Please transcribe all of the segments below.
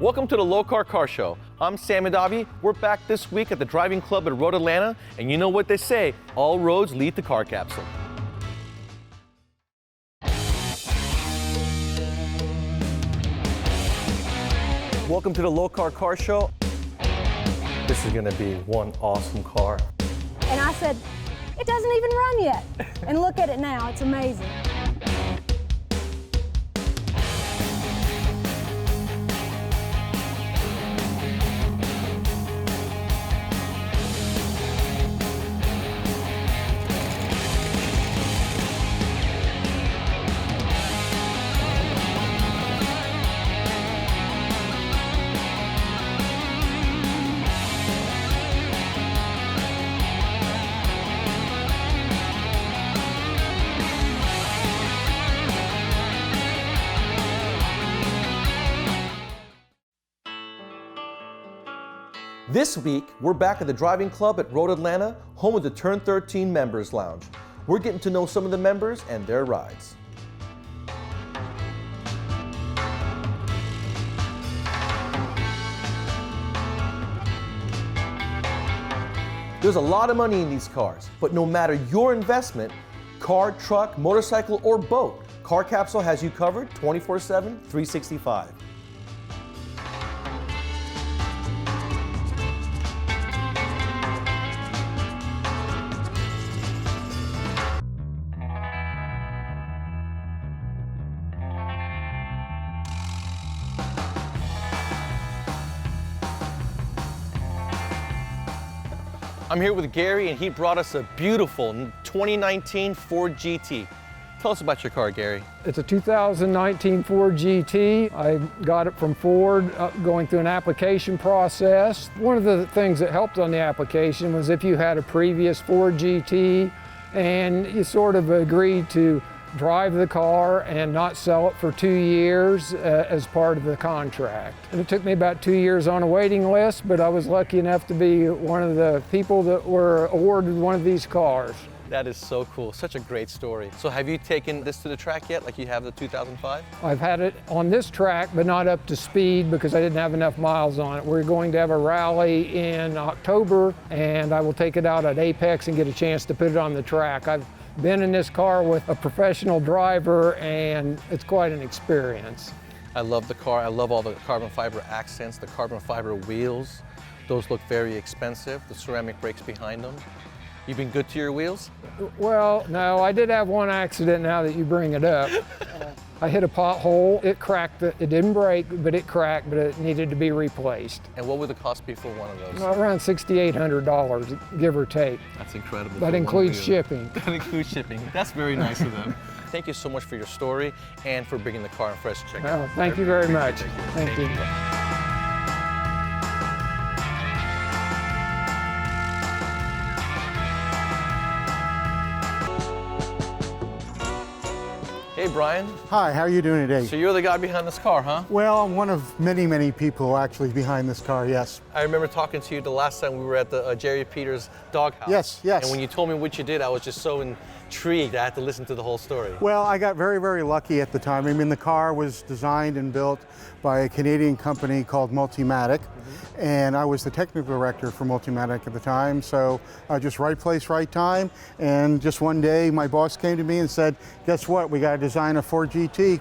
Welcome to the Lokar Car Show. I'm Sam Adavi. We're back this week at the Driving Club at Road Atlanta, and you know what they say, all roads lead to Car Capsule. Welcome to the Lokar Car Show. This is gonna be one awesome car. And I said, it doesn't even run yet. And look at it now, it's amazing. This week, we're back at the Driving Club at Road Atlanta, home of the Turn 13 Members Lounge. We're getting to know some of the members and their rides. There's a lot of money in these cars, but no matter your investment, car, truck, motorcycle, or boat, Car Capsule has you covered 24/7, 365. I'm here with Gary, and he brought us a beautiful 2019 Ford GT. Tell us about your car, Gary. It's a 2019 Ford GT. I got it from Ford, going through an application process. One of the things that helped on the application was if you had a previous Ford GT and you sort of agreed to drive the car and not sell it for 2 years as part of the contract. And it took me about 2 years on a waiting list, but I was lucky enough to be one of the people that were awarded one of these cars. That is so cool. Such a great story. So have you taken this to the track yet, like you have the 2005? I've had it on this track, but not up to speed because I didn't have enough miles on it. We're going to have a rally in October, and I will take it out at Apex and get a chance to put it on the track. I've been in this car with a professional driver, and it's quite an experience. I love the car. I love all the carbon fiber accents, the carbon fiber wheels. Those look very expensive, the ceramic brakes behind them. You been good to your wheels? Well, no, I did have one accident now that you bring it up. I hit a pothole, it cracked, it didn't break, but it cracked, but it needed to be replaced. And what would the cost be for one of those? Around $6,800, give or take. That's incredible. That includes shipping. That includes shipping. That's very nice of them. Thank you so much for your story and for bringing the car in for us to check out. Thank you very much. Thank you. Hey, Brian. Hi, how are you doing today? So you're the guy behind this car, huh? Well, I'm one of many, many people actually behind this car, yes. I remember talking to you the last time we were at the Jerry Peters doghouse. Yes, yes. And when you told me what you did, I was just so intrigued. I had to listen to the whole story. Well, I got very, very lucky at the time. I mean, the car was designed and built by a Canadian company called Multimatic. And I was the technical director for Multimatic at the time, so just right place, right time. And just one day, my boss came to me and said, guess what, we got to design a Ford GT,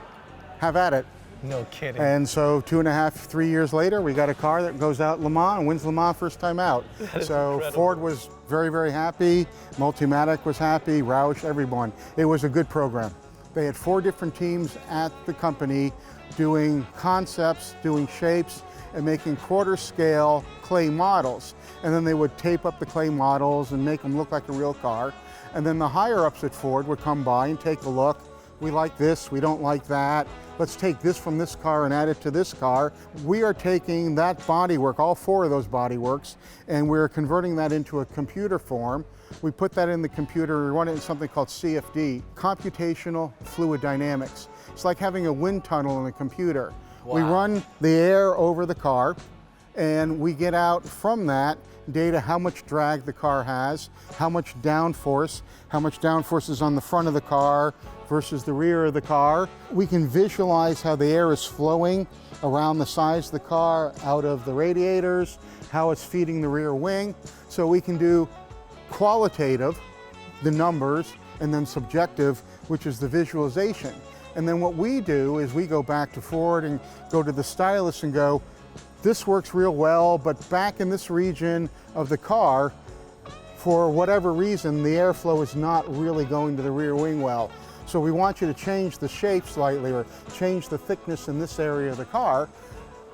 have at it. No kidding. And so 2.5, 3 years later, we got a car that goes out Le Mans and wins Le Mans first time out. So incredible. Ford was very, very happy, Multimatic was happy, Roush, everyone. It was a good program. They had 4 different teams at the company doing concepts, doing shapes, and making quarter scale clay models. And then they would tape up the clay models and make them look like a real car. And then the higher ups at Ford would come by and take a look. We like this, we don't like that. Let's take this from this car and add it to this car. We are taking that bodywork, all 4 of those bodyworks, and we're converting that into a computer form. We put that in the computer, we run it in something called CFD, computational fluid dynamics. It's like having a wind tunnel in a computer. Wow. We run the air over the car, and we get out from that data how much drag the car has, how much downforce is on the front of the car versus the rear of the car. We can visualize how the air is flowing around the sides of the car, out of the radiators, how it's feeding the rear wing. So we can do qualitative, the numbers, and then subjective, which is the visualization. And then what we do is we go back to Ford and go to the stylist and go, this works real well, but back in this region of the car, for whatever reason, the airflow is not really going to the rear wing well. So we want you to change the shape slightly or change the thickness in this area of the car.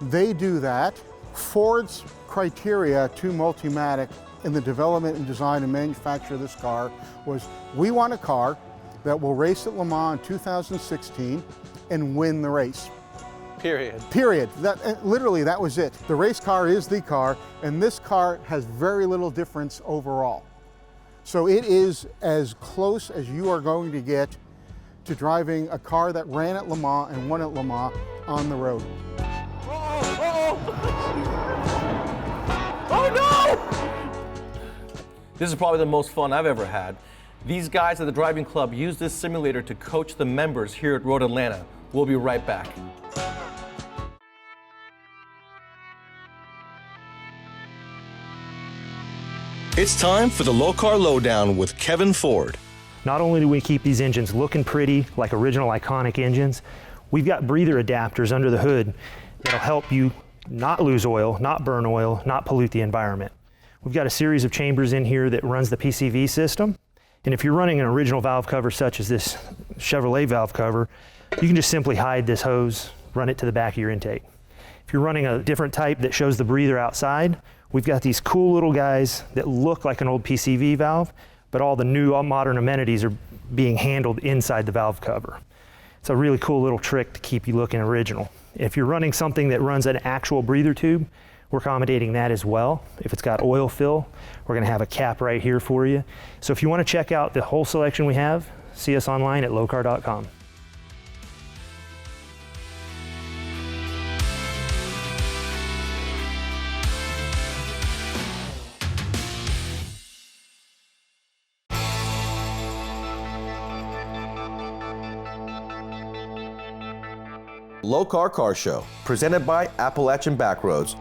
They do that. Ford's criteria to Multimatic in the development and design and manufacture of this car was, we want a car that will race at Le Mans in 2016 and win the race. Period. Period. Literally, that was it. The race car is the car, and this car has very little difference overall. So it is as close as you are going to get to driving a car that ran at Le Mans and won at Le Mans on the road. Oh no! This is probably the most fun I've ever had. These guys at the driving club use this simulator to coach the members here at Road Atlanta. We'll be right back. It's time for the Lokar Lowdown with Kevin Ford. Not only do we keep these engines looking pretty, like original iconic engines, we've got breather adapters under the hood that'll help you not lose oil, not burn oil, not pollute the environment. We've got a series of chambers in here that runs the PCV system. And if you're running an original valve cover such as this Chevrolet valve cover, you can just simply hide this hose, run it to the back of your intake. If you're running a different type that shows the breather outside, we've got these cool little guys that look like an old PCV valve, but all the new modern amenities are being handled inside the valve cover. It's a really cool little trick to keep you looking original. If you're running something that runs an actual breather tube, we're accommodating that as well. If it's got oil fill, we're gonna have a cap right here for you. So if you wanna check out the whole selection we have, see us online at lokar.com. Lokar Car Show, presented by Appalachian Backroads.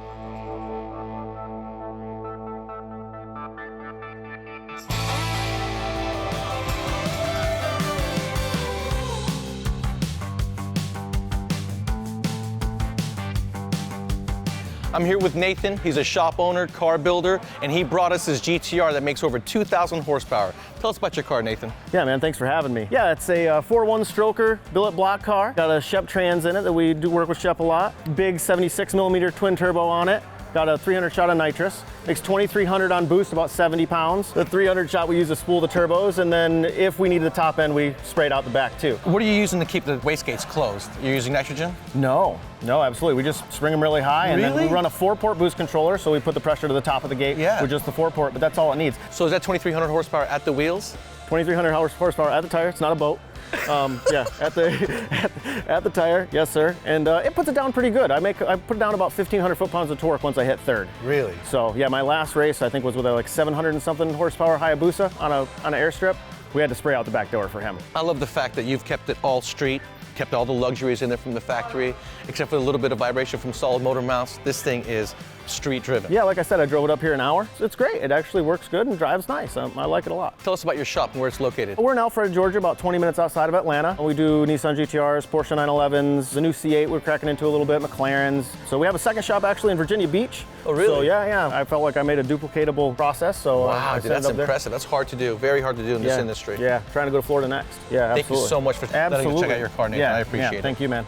I'm here with Nathan. He's a shop owner, car builder, and he brought us his GTR that makes over 2,000 horsepower. Tell us about your car, Nathan. Yeah, man, thanks for having me. Yeah, it's a 4.1 stroker billet block car. Got a Shep trans in it that we do work with Shep a lot. Big 76 millimeter twin turbo on it. Got a 300 shot of nitrous. Makes 2,300 on boost, about 70 pounds. The 300 shot we use to spool the turbos, and then if we need the top end, we spray it out the back too. What are you using to keep the wastegates closed? You're using nitrogen? No, absolutely. We just spring them really high, and then we run a 4-port boost controller, so we put the pressure to the top of the gate with just the 4-port, but that's all it needs. So is that 2,300 horsepower at the wheels? 2,300 horsepower at the tire. It's not a boat. Yeah, at the tire, yes sir, and it puts it down pretty good. I put down about 1,500 foot-pounds of torque once I hit third. Really? So yeah, my last race I think was with a like 700 and something horsepower Hayabusa on an airstrip. We had to spray out the back door for him. I love the fact that you've kept it all street, kept all the luxuries in there from the factory, except for a little bit of vibration from solid motor mounts. This thing is street driven. Yeah, like I said, I drove it up here an hour. It's great. It actually works good and drives nice. I like it a lot. Tell us about your shop and where it's located. We're in Alpharetta, Georgia, about 20 minutes outside of Atlanta. We do Nissan GTRs, Porsche 911s, the new C8 we're cracking into a little bit, McLarens. So we have a second shop actually in Virginia Beach. Oh, really? So yeah. I felt like I made a duplicatable process. So wow, dude, that's impressive. That's hard to do. Very hard to do in this industry. Yeah, trying to go to Florida next. Yeah, absolutely. Thank you so much for letting me check out your car, Nathan. I appreciate it. Thank you, man.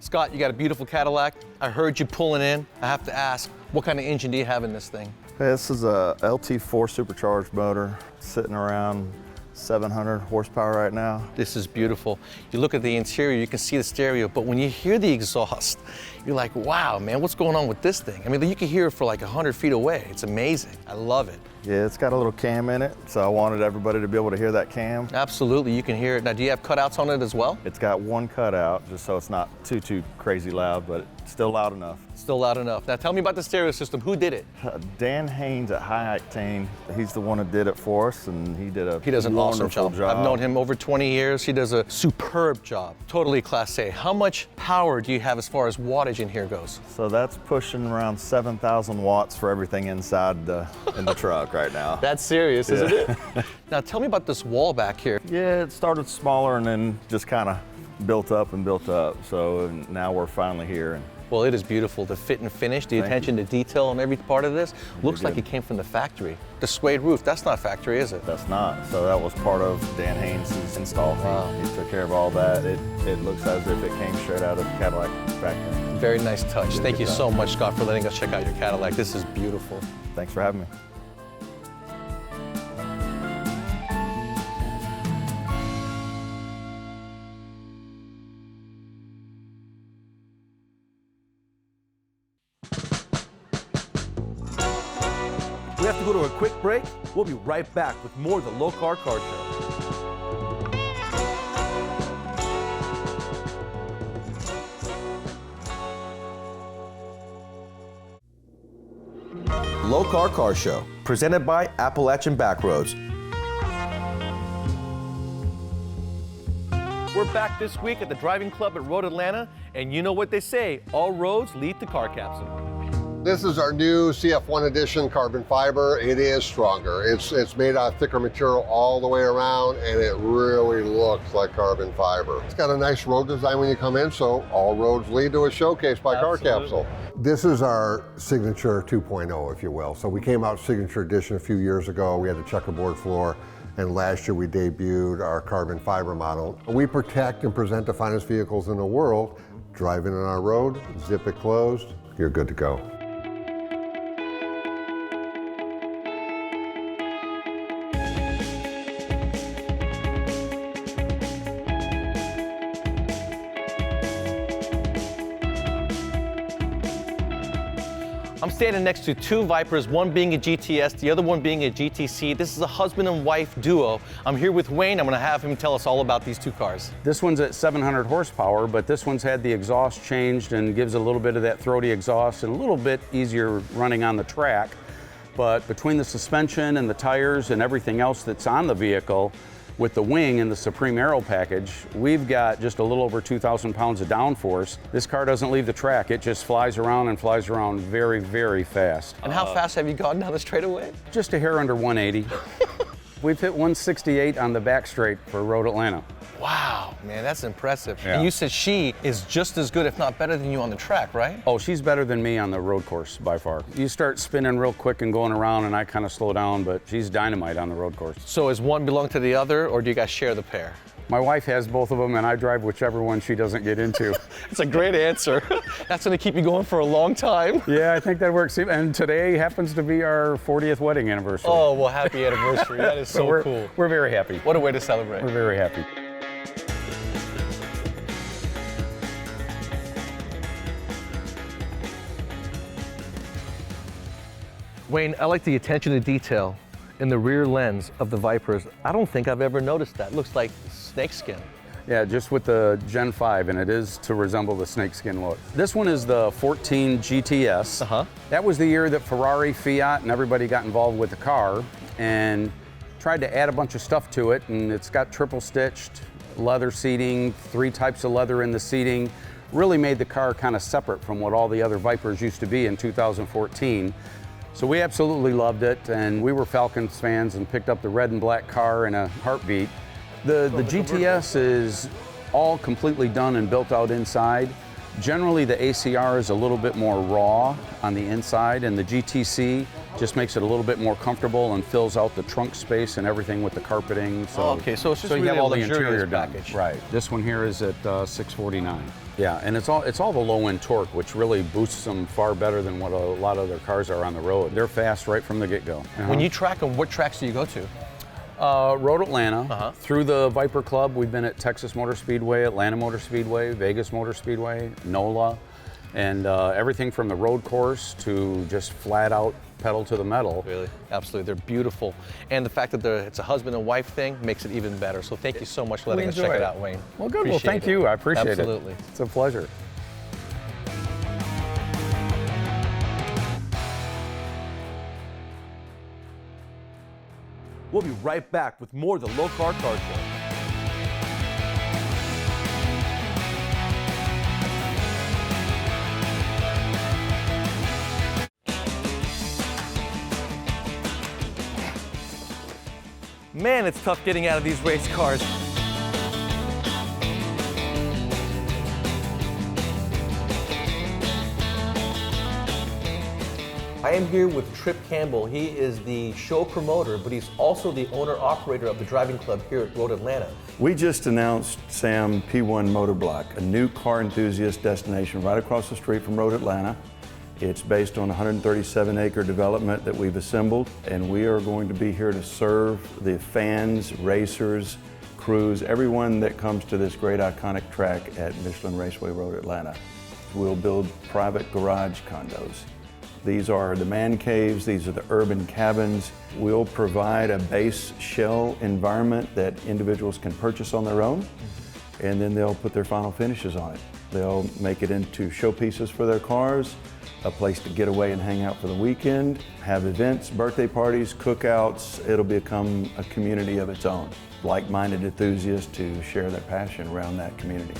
Scott, you got a beautiful Cadillac. I heard you pulling in. I have to ask, what kind of engine do you have in this thing? This is a LT4 supercharged motor sitting around 700 horsepower right now. This is beautiful. You look at the interior, you can see the stereo, but when you hear the exhaust, you're like, wow, man, what's going on with this thing? I mean, you can hear it for like 100 feet away. It's amazing. I love it. Yeah, it's got a little cam in it, so I wanted everybody to be able to hear that cam. Absolutely, you can hear it. Now, do you have cutouts on it as well? It's got one cutout, just so it's not too crazy loud, but it's still loud enough. Still loud enough. Now, tell me about the stereo system. Who did it? Dan Haynes at High Octane, he's the one who did it for us, and he does an awesome job. I've known him over 20 years. He does a superb job. Totally Class A. How much power do you have as far as wattage in here goes? So that's pushing around 7,000 watts for everything inside in the truck right now. That's serious, isn't it? Now, tell me about this wall back here. Yeah, it started smaller and then just kind of built up and built up. So now we're finally here. Well, it is beautiful. The fit and finish, the attention to detail on every part of this looks like it came from the factory. The suede roof, that's not factory, is it? That's not. So that was part of Dan Haynes' install. Wow. He took care of all that. It looks as if it came straight out of the Cadillac factory. Very nice touch. Thank you job. so much, Scott, for letting us check out your Cadillac. This is beautiful. Thanks for having me. We have to go to a quick break. We'll be right back with more of the Lokar Car Show. Lokar Car Show, presented by Appalachian Backroads. We're back this week at the Driving Club at Road Atlanta, and you know what they say, all roads lead to car capsule. This is our new CF1 edition carbon fiber. It is stronger. It's made out of thicker material all the way around, and it really looks like carbon fiber. It's got a nice road design when you come in, so all roads lead to a showcase by Car Capsule. This is our signature 2.0, if you will. So we came out signature edition a few years ago. We had the checkerboard floor, and last year we debuted our carbon fiber model. We protect and present the finest vehicles in the world. Driving on our road, zip it closed, you're good to go. I'm standing next to two Vipers, one being a GTS, the other one being a GTC. This is a husband and wife duo. I'm here with Wayne. I'm going to have him tell us all about these two cars. This one's at 700 horsepower, but this one's had the exhaust changed and gives a little bit of that throaty exhaust and a little bit easier running on the track. But between the suspension and the tires and everything else that's on the vehicle, with the wing and the Supreme Aero package, we've got just a little over 2,000 pounds of downforce. This car doesn't leave the track. It just flies around and flies around very, very fast. And how fast have you gone down the straightaway? Just a hair under 180. We've hit 168 on the back straight for Road Atlanta. Wow, man, that's impressive. Yeah. And you said she is just as good, if not better than you on the track, right? Oh, she's better than me on the road course by far. You start spinning real quick and going around and I kind of slow down, but she's dynamite on the road course. So does one belong to the other, or do you guys share the pair? My wife has both of them and I drive whichever one she doesn't get into. It's a great answer. That's gonna keep you going for a long time. Yeah, I think that works. And today happens to be our 40th wedding anniversary. Oh, well, happy anniversary. That is so cool. We're very happy. What a way to celebrate. We're very happy. Wayne, I like the attention to detail in the rear lens of the Vipers. I don't think I've ever noticed that. Looks like snakeskin. Yeah, just with the Gen 5, and it is to resemble the snakeskin look. This one is the 14 GTS. That was the year that Ferrari, Fiat, and everybody got involved with the car and tried to add a bunch of stuff to it, and it's got triple stitched leather seating, 3 types of leather in the seating. Really made the car kind of separate from what all the other Vipers used to be in 2014. So we absolutely loved it, and we were Falcons fans and picked up the red and black car in a heartbeat. The GTS is all completely done and built out inside. Generally, the ACR is a little bit more raw on the inside, and the GTC just makes it a little bit more comfortable and fills out the trunk space and everything with the carpeting. So, okay, so it's just you really have a all the luxurious interior package. done. Right. This one here is at 649. Yeah, and it's all the low-end torque, which really boosts them far better than what a lot of other cars are on the road. They're fast right from the get-go. When you track them, what tracks do you go to? Road Atlanta. Through the Viper Club, we've been at Texas Motor Speedway, Atlanta Motor Speedway, Vegas Motor Speedway, NOLA, and everything from the road course to just flat out pedal to the metal. Really, absolutely, they're beautiful. And the fact that it's a husband and wife thing makes it even better. So thank you so much for letting us check it out, Wayne. Well, good. Appreciate Well, thank it. you. I appreciate it. Absolutely. It's a pleasure. We'll be right back with more of the Lokar Car Show. Man, it's tough getting out of these race cars. I am here with Trip Campbell. He is the show promoter, but he's also the owner-operator of the driving club here at Road Atlanta. We just announced, Sam, P1 Motor Block, a new car enthusiast destination right across the street from Road Atlanta. It's based on a 137-acre development that we've assembled, and we are going to be here to serve the fans, racers, crews, everyone that comes to this great iconic track at Michelin Raceway Road Atlanta. We'll build private garage condos. These are the man caves, these are the urban cabins. We'll provide a base shell environment that individuals can purchase on their own, and then they'll put their final finishes on it. They'll make it into showpieces for their cars, a place to get away and hang out for the weekend, have events, birthday parties, cookouts. It'll become a community of its own. Like-minded enthusiasts to share their passion around that community.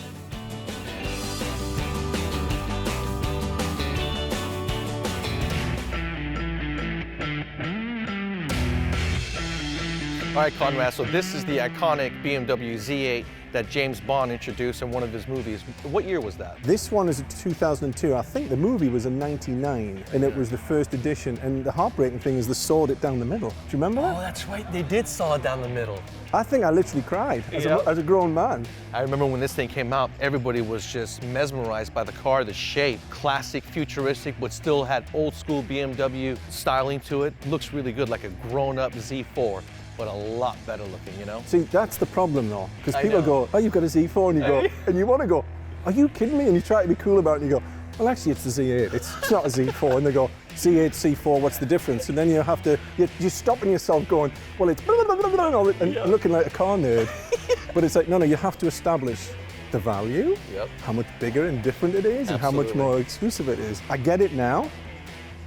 All right, Conrad, so this is the iconic BMW Z8 that James Bond introduced in one of his movies. What year was that? This one is a 2002. I think the movie was in '99, and it was the first edition. And the heartbreaking thing is they sawed it down the middle. Do you remember that? Oh, that's right. They did saw it down the middle. I think I literally cried as a grown man. I remember when this thing came out, everybody was just mesmerized by the car, the shape, classic, futuristic, but still had old school BMW styling to it. Looks really good, like a grown-up Z4. But a lot better looking, you know? See, that's the problem though, because I people know. go, oh, you've got a Z4, and you go, and you want to go, are you kidding me? And you try to be cool about it, and you go, well, actually, it's the Z8. It's not a Z4. And they go, Z8, C4, what's the difference? And then you have to, you're stopping yourself going, well, it's blah, blah, blah, blah, blah, and looking like a car nerd. But it's like, no, you have to establish the value, how much bigger and different it is, and how much more exclusive it is. I get it now.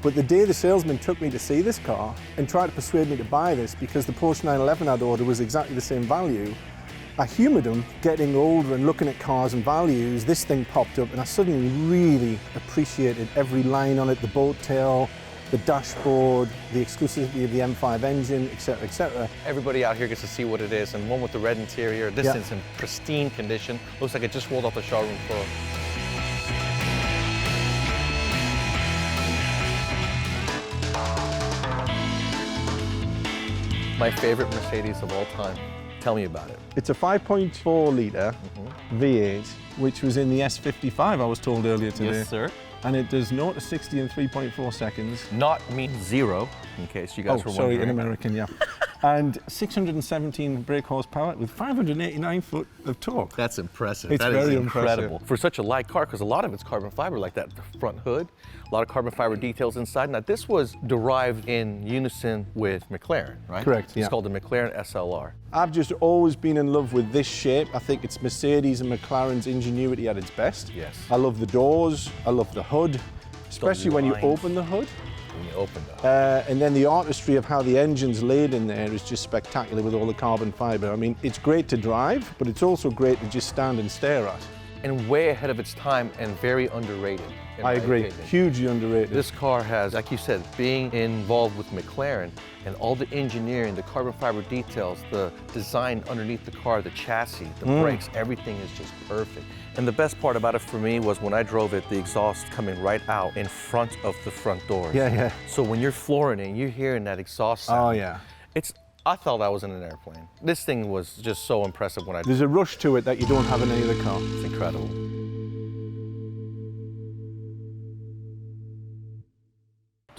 But the day the salesman took me to see this car and tried to persuade me to buy this because the Porsche 911 I'd ordered was exactly the same value, I humoured him. Getting older and looking at cars and values, this thing popped up and I suddenly really appreciated every line on it, the bolt tail, the dashboard, the exclusivity of the M5 engine, etc., etc. Everybody out here gets to see what it is, and one with the red interior. This is in pristine condition. Looks like it just rolled off the showroom floor. My favorite Mercedes of all time. Tell me about it. It's a 5.4 litre V8, which was in the S55 I was told earlier today. Yes, sir. And it does 0 to 60 in 3.4 seconds. Not means zero, in case you guys were sorry, wondering. in American, yeah. And 617 brake horsepower with 589 foot of torque. That's impressive. It's That is very incredible. impressive. For such a light car, because a lot of it's carbon fiber like that, the front hood, a lot of carbon fiber details inside. Now, this was derived in unison with McLaren, right? Correct, It's yeah. called the McLaren SLR. I've just always been in love with this shape. I think it's Mercedes and McLaren's ingenuity at its best. Yes. I love the doors, I love the hood, especially when you lines. open the hood. When you open that. And then the artistry of how the engine's laid in there is just spectacular with all the carbon fiber. I mean, it's great to drive, but it's also great to just stand and stare at. And way ahead of its time and very underrated. in I my agree, opinion. hugely underrated. This car has, like you said, being involved with McLaren and all the engineering, the carbon fiber details, the design underneath the car, the chassis, the brakes, everything is just perfect. And the best part about it for me was when I drove it, the exhaust coming right out in front of the front doors. Yeah, yeah. So when you're flooring it and you're hearing that exhaust sound, Oh, yeah. I thought I was in an airplane. This thing was just so impressive when I There's a rush to it that you don't have in any other car. It's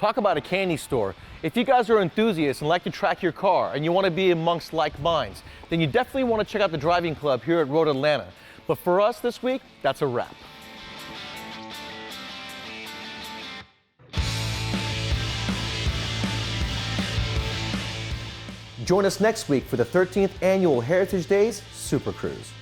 Talk about a candy store. If you guys are enthusiasts and like to track your car and you want to be amongst like minds, then you definitely want to check out the driving club here at Road Atlanta. But for us this week, that's a wrap. Join us next week for the 13th Annual Heritage Days Super Cruise.